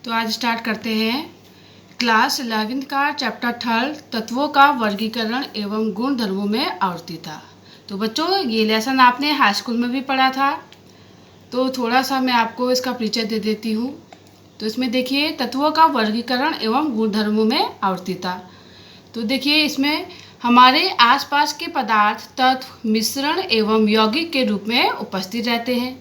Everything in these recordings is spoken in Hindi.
तो आज स्टार्ट करते हैं क्लास 11th का चैप्टर 3 तत्वों का वर्गीकरण एवं गुण धर्मों में आवर्तीता। तो बच्चों ये लेसन आपने हाई स्कूल में भी पढ़ा था, तो थोड़ा सा मैं आपको इसका परिचय दे देती हूँ। तो इसमें देखिए तत्वों का वर्गीकरण एवं गुण धर्मों में आवर्तीता। तो देखिए इसमें हमारे आसपास के पदार्थ तत्व मिश्रण एवं यौगिक के रूप में उपस्थित रहते हैं।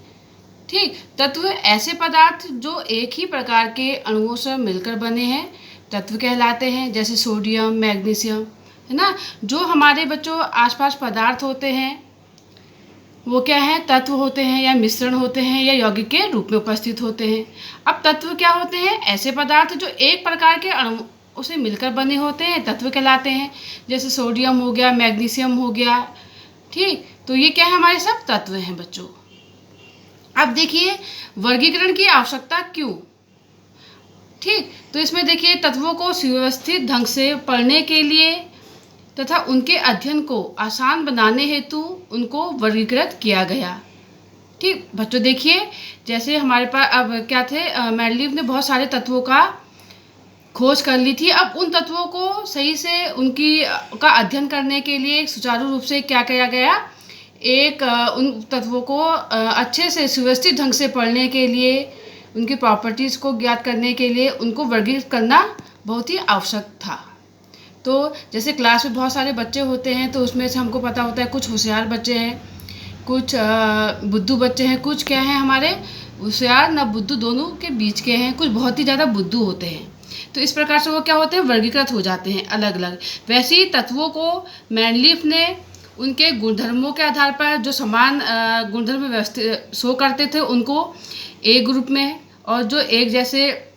ठीक, तत्व ऐसे पदार्थ जो एक ही प्रकार के अणुओं से मिलकर बने हैं तत्व कहलाते हैं, जैसे सोडियम मैग्नीशियम, है ना। जो हमारे बच्चों आसपास पदार्थ होते हैं वो क्या है, तत्व होते हैं या मिश्रण होते हैं या यौगिक के रूप में उपस्थित होते हैं। अब तत्व क्या होते हैं, ऐसे पदार्थ जो एक प्रकार के अणुओं से मिलकर बने होते हैं तत्व कहलाते हैं, जैसे सोडियम हो गया, मैग्नीशियम हो गया। ठीक, तो ये क्या है, हमारे सब तत्व हैं बच्चों। अब देखिए वर्गीकरण की आवश्यकता क्यों। ठीक, तो इसमें देखिए तत्वों को सुव्यवस्थित ढंग से पढ़ने के लिए तथा उनके अध्ययन को आसान बनाने हेतु उनको वर्गीकृत किया गया। ठीक बच्चों, देखिए जैसे हमारे पास अब क्या थे, मेंडलीव ने बहुत सारे तत्वों का खोज कर ली थी। अब उन तत्वों को सही से उनकी का अध्ययन करने के लिए सुचारू रूप से क्या किया गया, उन तत्वों को अच्छे से सुव्यवस्थित ढंग से पढ़ने के लिए, उनकी प्रॉपर्टीज़ को ज्ञात करने के लिए उनको वर्गीकृत करना बहुत ही आवश्यक था। तो जैसे क्लास में बहुत सारे बच्चे होते हैं तो उसमें से हमको पता होता है कुछ होशियार बच्चे हैं, कुछ बुद्धू बच्चे हैं, कुछ क्या हैं हमारे होशियार न बुद्धू दोनों के बीच के हैं, कुछ बहुत ही ज़्यादा बुद्धू होते हैं। तो इस प्रकार से वो क्या होते हैं, वर्गीकृत हो जाते हैं अलग अलग। वैसे ही तत्वों को मेंडलीव ने उनके गुणधर्मों के आधार पर जो समान गुणधर्म व्यवस्थित शो करते थे उनको एक ग्रुप में, और जो एक जैसे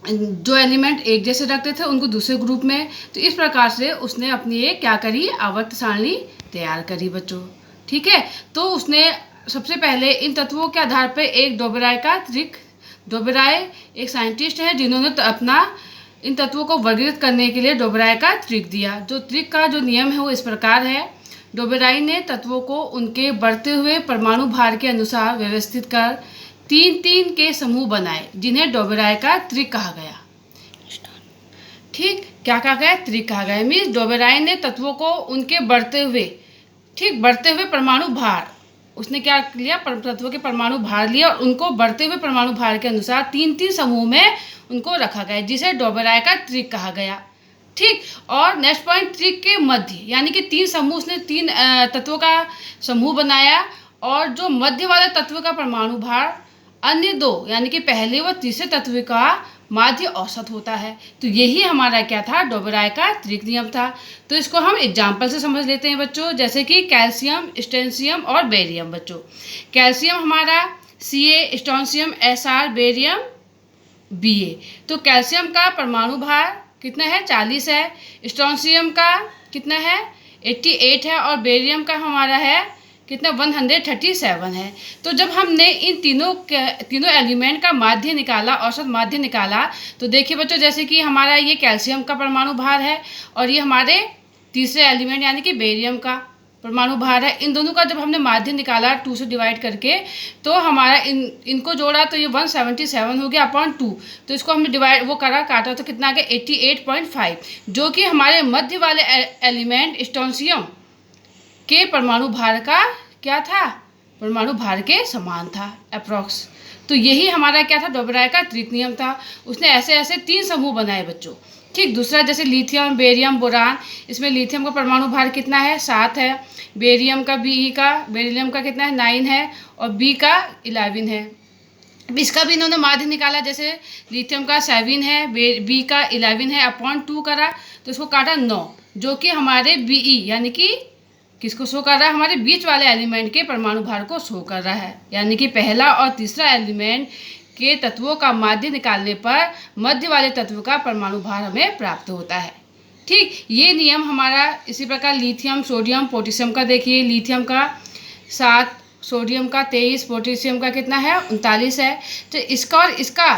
जो एलिमेंट एक जैसे रखते थे उनको दूसरे ग्रुप में। तो इस प्रकार से उसने अपनी एक क्या करी, आवर्त सारणी तैयार करी बच्चों। ठीक है, तो उसने सबसे पहले इन तत्वों के आधार पर एक डोबेराय एक साइंटिस्ट है जिन्होंने अपना इन तत्वों को वर्गीकृत करने के लिए डोबेराय का ट्रिक दिया। जो ट्रिक का जो नियम है वो इस प्रकार है, डोबेराय ने तत्वों को उनके बढ़ते हुए परमाणु भार के अनुसार व्यवस्थित कर 3-3 के समूह बनाए, जिन्हें डोबेराय का त्रिक कहा गया। ठीक, क्या कहा गया, त्रिक कहा गया। मीन्स डोबेराय ने तत्वों को उनके बढ़ते हुए परमाणु भार, उसने क्या लिया, तत्वों के परमाणु भार लिया और उनको बढ़ते हुए परमाणु भार के अनुसार 3-3 समूह में उनको रखा गया, जिसे डोबेराय का त्रिक कहा गया। ठीक, और नेक्स्ट पॉइंट, त्रिक के मध्य यानी कि 3 समूह, उसने 3 तत्वों का समूह बनाया और जो मध्य वाले तत्व का परमाणु भार अन्य 2 यानी कि पहले व तीसरे तत्व का माध्य औसत होता है। तो यही हमारा क्या था, डोबेराय का त्रिक नियम था। तो इसको हम एग्जाम्पल से समझ लेते हैं बच्चों, जैसे कि कैल्शियम, स्ट्रोंशियम और बेरियम। बच्चों कैल्शियम हमारा Ca, strontium Sr, barium Ba। तो कैल्शियम का परमाणु भार कितना है, 40 है, स्ट्रोंशियम का कितना है, 88 है, और बेरियम का हमारा है कितना, 137 है। तो जब हमने इन तीनों एलिमेंट का माध्य निकाला, औसत माध्य निकाला, तो देखिए बच्चों जैसे कि हमारा ये कैल्शियम का परमाणु भार है और ये हमारे तीसरे एलिमेंट यानी कि बेरियम का परमाणु भार है। इन दोनों का जब हमने माध्य निकाला 2 से डिवाइड करके, तो हमारा इनको जोड़ा तो ये 177 हो गया अपॉन 2। तो इसको हमने डिवाइड काटा तो कितना आ गया, 88.5, जो कि हमारे मध्य वाले एलिमेंट स्ट्रोंशियम के परमाणु भार का क्या था, परमाणु भार के समान था अप्रॉक्स। तो यही हमारा क्या था, डोबेराय का त्रिक नियम था। उसने ऐसे 3 समूह बनाए बच्चों। ठीक, दूसरा जैसे लिथियम, बेरियम, बोरान, इसमें लिथियम का परमाणु भार कितना है, 7 है, बेरियम का कितना है, 9 है, और बी का 11 है। इसका भी इन्होंने माध्य निकाला, जैसे लिथियम का 7 है, बी का 11 है, अपॉन 2 करा तो इसको काटा 9, जो कि हमारे Be यानी कि किसको शो कर रहा है, हमारे बीच वाले एलिमेंट के परमाणु भार को शो कर रहा है। यानी कि पहला और तीसरा एलिमेंट के तत्वों का माध्य निकालने पर मध्य वाले तत्व का परमाणु भार हमें प्राप्त होता है। ठीक, ये नियम हमारा इसी प्रकार लिथियम, सोडियम, पोटेशियम का देखिए, लिथियम का 7, सोडियम का 23, पोटेशियम का कितना है, 39 है। तो इसका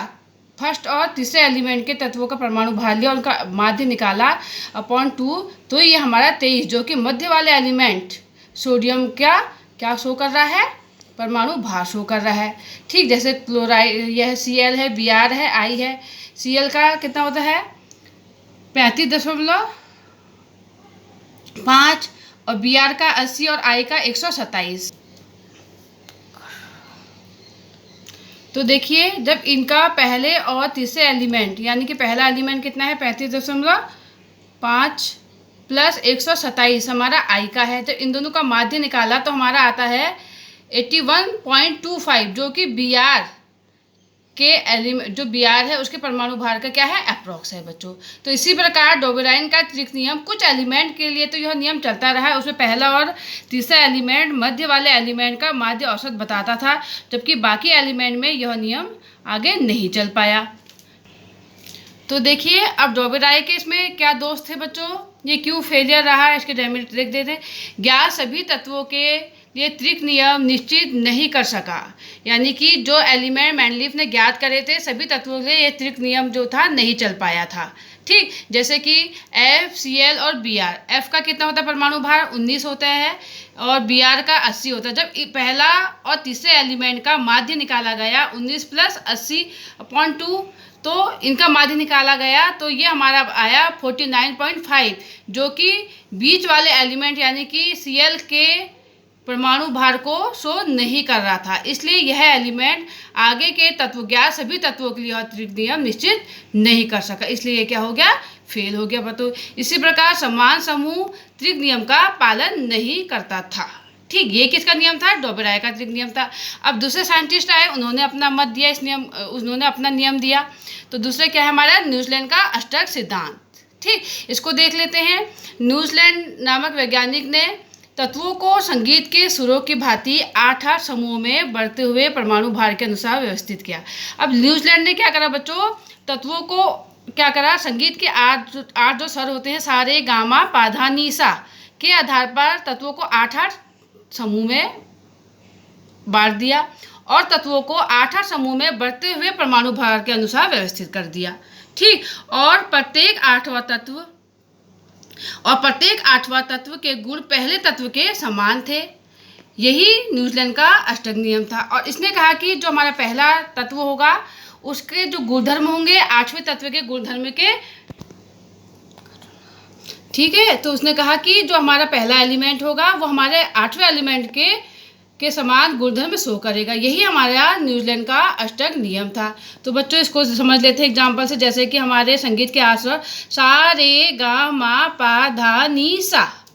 फर्स्ट और तीसरे एलिमेंट के तत्वों का परमाणु भार लिया, उनका माध्य निकाला अपॉन 2, तो ये हमारा 23, जो कि मध्य वाले एलिमेंट सोडियम क्या शो कर रहा है, परमाणु भार शो कर रहा है। ठीक, जैसे क्लोराइड, यह Cl है, Br है, I है। Cl का कितना होता है 35.5 और Br का 80 और I का 127। तो देखिए, जब इनका पहले और तीसरे एलिमेंट, यानी कि पहला एलिमेंट कितना है 35.5 प्लस 127 हमारा I का है, जब इन दोनों का माध्य निकाला तो हमारा आता है 81.25, जो कि Br के एलिमेंट, जो Br है उसके परमाणु भार का क्या है अप्रॉक्स है बच्चों। तो इसी प्रकार डोबेराइन का त्रिक नियम, कुछ एलिमेंट के लिए तो यह नियम चलता रहा है, उसमें पहला और तीसरा एलिमेंट मध्य वाले एलिमेंट का माध्य औसत बताता था, जबकि बाकी एलिमेंट में यह नियम आगे नहीं चल पाया। तो देखिए, अब डोबेराय के इसमें क्या दोष थे बच्चों, ये क्यों फेलियर रहा, इसके डेमेरिट देख देते हैं। ज्ञात सभी तत्वों के लिए त्रिक नियम निश्चित नहीं कर सका, यानी कि जो एलिमेंट मैंडलीफ ने ज्ञात करे थे सभी तत्वों के लिए ये त्रिक नियम जो था नहीं चल पाया था। ठीक, जैसे कि F, Cl और Br। F का कितना होता है परमाणु भार 19 होता है और Br का 80 होता है। जब पहला और तीसरे एलिमेंट का माध्य निकाला गया 19 प्लस 80/2, तो इनका माध्य निकाला गया तो ये हमारा आया 49.5, जो कि बीच वाले एलिमेंट यानी कि Cl के परमाणु भार को शो नहीं कर रहा था, इसलिए यह एलिमेंट आगे के तत्व, ज्ञात सभी तत्वों के लिए त्रिक नियम निश्चित नहीं कर सका, इसलिए ये क्या हो गया फेल हो गया बतो। इसी प्रकार समान समूह त्रिक नियम का पालन नहीं करता था। ठीक, ये किसका नियम था, डोबेराय का त्रिक नियम था। अब दूसरे साइंटिस्ट आए, उन्होंने अपना मत दिया, इस नियम, उन्होंने अपना नियम दिया। तो दूसरे क्या है हमारा न्यूजीलैंड का अष्टक सिद्धांत। ठीक, इसको देख लेते हैं। न्यूजीलैंड नामक वैज्ञानिक ने तत्वों को संगीत के सुरों की भांति 8-8 समूहों में बढ़ते हुए परमाणु भार के अनुसार व्यवस्थित किया। अब न्यूजीलैंड ने क्या करा बच्चों, तत्वों को क्या करा, संगीत के आठ जो स्वर होते हैं सा रे गा मा पा धा नी सा के आधार पर तत्वों को 8-8 समूह में बांट दिया और तत्वों को 8-8 समूह में बढ़ते हुए परमाणु भार के अनुसार व्यवस्थित कर दिया। ठीक, और प्रत्येक आठवां तत्व के गुण पहले तत्व के समान थे। यही न्यूजीलैंड का अष्टक नियम था। और इसने कहा कि जो हमारा पहला तत्व होगा उसके जो गुणधर्म होंगे आठवें तत्व के गुणधर्म के, ठीक है। तो उसने कहा कि जो हमारा पहला एलिमेंट होगा वो हमारे आठवें एलिमेंट के समान गुणधर्म शो करेगा। यही हमारा न्यूजीलैंड का अष्टक नियम था। तो बच्चों इसको समझ लेते हैं एग्जाम्पल से, जैसे कि हमारे संगीत के आस्वर सा रे गा मा पा धा नी सा।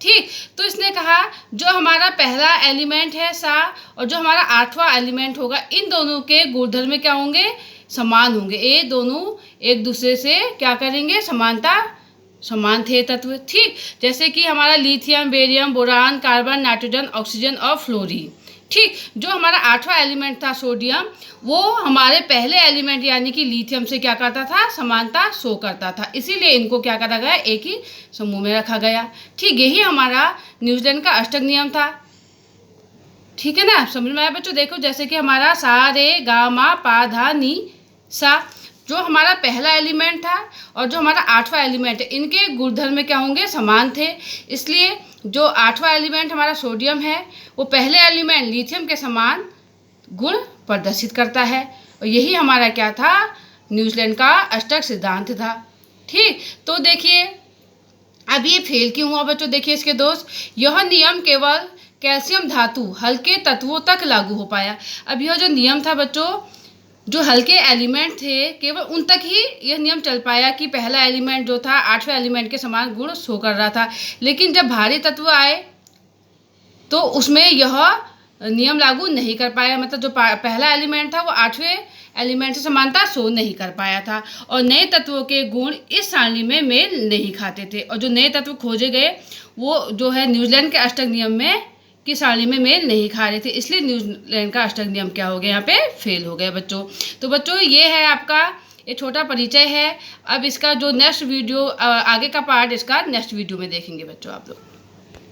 ठीक, तो इसने कहा जो हमारा पहला एलिमेंट है सा और जो हमारा आठवां एलिमेंट होगा इन दोनों के गुणधर्म क्या होंगे, समान होंगे। ये दोनों एक दूसरे से क्या करेंगे, समान थे तत्व। ठीक, जैसे कि हमारा lithium, barium, boron, carbon, nitrogen, oxygen और फ्लोरीन। ठीक, जो हमारा आठवां एलिमेंट था सोडियम, वो हमारे पहले एलिमेंट यानी कि लिथियम से क्या करता था, समानता शो करता था, इसीलिए इनको क्या करा गया, एक ही समूह में रखा गया। ठीक, यही हमारा न्यूजीलैंड का अष्टक नियम था। ठीक है ना, समझ में आया बच्चों। देखो जैसे कि हमारा सा रे गा मा पा धा नी सा, जो हमारा पहला एलिमेंट था और जो हमारा आठवां एलिमेंट है इनके गुणधर्म में क्या होंगे, समान थे। इसलिए जो आठवां एलिमेंट हमारा सोडियम है वो पहले एलिमेंट लिथियम के समान गुण प्रदर्शित करता है। और यही हमारा क्या था, न्यूजीलैंड का अष्टक सिद्धांत था। ठीक, तो देखिए अब ये फेल क्यों हुआ बच्चों, देखिए इसके दोष। यह नियम केवल कैल्शियम धातु हल्के तत्वों तक लागू हो पाया। अब यह जो नियम था बच्चों, जो हल्के एलिमेंट थे केवल उन तक ही यह नियम चल पाया कि पहला एलिमेंट जो था आठवें एलिमेंट के समान गुण शो कर रहा था। लेकिन जब भारी तत्व आए तो उसमें यह नियम लागू नहीं कर पाया, मतलब जो पहला एलिमेंट था वो आठवें एलिमेंट से समानता शो नहीं कर पाया था और नए तत्वों के गुण इस सारणी में मेल नहीं खाते थे। और जो नए तत्व खोजे गए वो जो है न्यूजीलैंड के अष्टक नियम में की सारणी में मेल नहीं खा रहे थे, इसलिए न्यूजीलैंड का अष्टक नियम क्या हो गया, यहाँ पे फेल हो गया बच्चों। तो बच्चों ये है आपका ये छोटा परिचय है। अब इसका जो नेक्स्ट वीडियो आगे का पार्ट इसका नेक्स्ट वीडियो में देखेंगे बच्चों आप लोग।